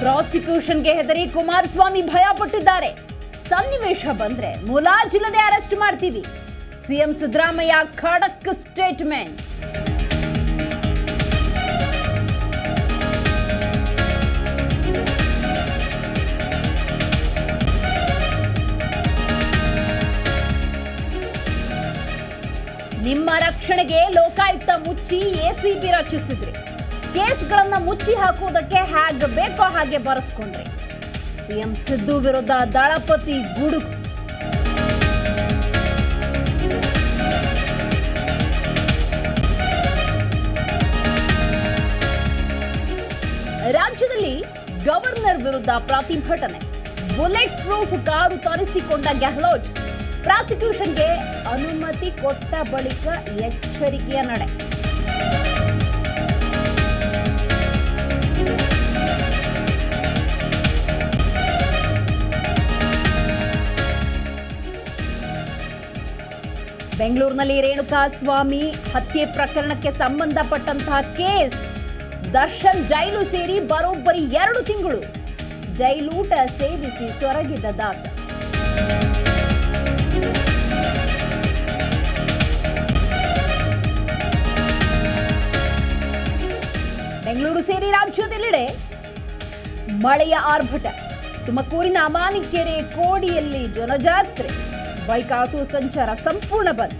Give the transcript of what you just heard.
ಪ್ರಾಸಿಕ್ಯೂಷನ್ಗೆ ಹೆದರಿ ಕುಮಾರಸ್ವಾಮಿ ಭಯ ಪಟ್ಟಿದ್ದಾರೆ. ಸನ್ನಿವೇಶ ಬಂದ್ರೆ ಮುಲಾಜಿಲ್ಲದೆ ಅರೆಸ್ಟ್ ಮಾಡ್ತೀವಿ. ಸಿಎಂ ಸಿದ್ದರಾಮಯ್ಯ ಖಡಕ್ ಸ್ಟೇಟ್ಮೆಂಟ್. ನಿಮ್ಮ ರಕ್ಷಣೆಗೆ ಲೋಕಾಯುಕ್ತ ಮುಚ್ಚಿ ಎಸಿಬಿ ರಚಿಸಿದ್ರಿ. ಕೇಸ್ಗಳನ್ನ ಮುಚ್ಚಿ ಹಾಕುವುದಕ್ಕೆ ಹೇಗೆ ಬೇಕೋ ಹಾಗೆ ಬರೆಸ್ಕೊಂಡ್ರಿ. ಸಿಎಂ ಸಿದ್ದು ವಿರುದ್ಧ ದಳಪತಿ ಗುಡುಗು. ರಾಜ್ಯದಲ್ಲಿ ಗವರ್ನರ್ ವಿರುದ್ಧ ಪ್ರತಿಭಟನೆ. ಬುಲೆಟ್ ಪ್ರೂಫ್ ಕಾರು ತರಿಸಿಕೊಂಡ ಗೆಹ್ಲೋಟ್. ಪ್ರಾಸಿಕ್ಯೂಷನ್ಗೆ ಅನುಮತಿ ಕೊಟ್ಟ ಬಳಿಕ ಎಚ್ಚರಿಕೆಯ ನಡೆ. ಬೆಂಗಳೂರಿನಲ್ಲಿ ರೇಣುಕಾಸ್ವಾಮಿ ಹತ್ಯೆ ಪ್ರಕರಣಕ್ಕೆ ಸಂಬಂಧಪಟ್ಟಂತಹ ಕೇಸ್. ದರ್ಶನ್ ಜೈಲು ಸೇರಿ ಬರೋಬ್ಬರಿ 2 ತಿಂಗಳು ಜೈಲೂಟ ಸೇವಿಸಿ ಸೊರಗಿದ ದಾಸ. ಬೆಂಗಳೂರು ಸೇರಿ ರಾಜ್ಯದೆಲ್ಲೆಡೆ ಮಳೆಯ ಆರ್ಭಟ. ತುಮಕೂರಿನ ಅಮಾನಿಕೆರೆ ಕೋಡಿಯಲ್ಲಿ ಜನಜಾತ್ರೆ. ಬೈಕ್ ಆಟೋ ಸಂಚಾರ ಸಂಪೂರ್ಣ ಬಂದ್.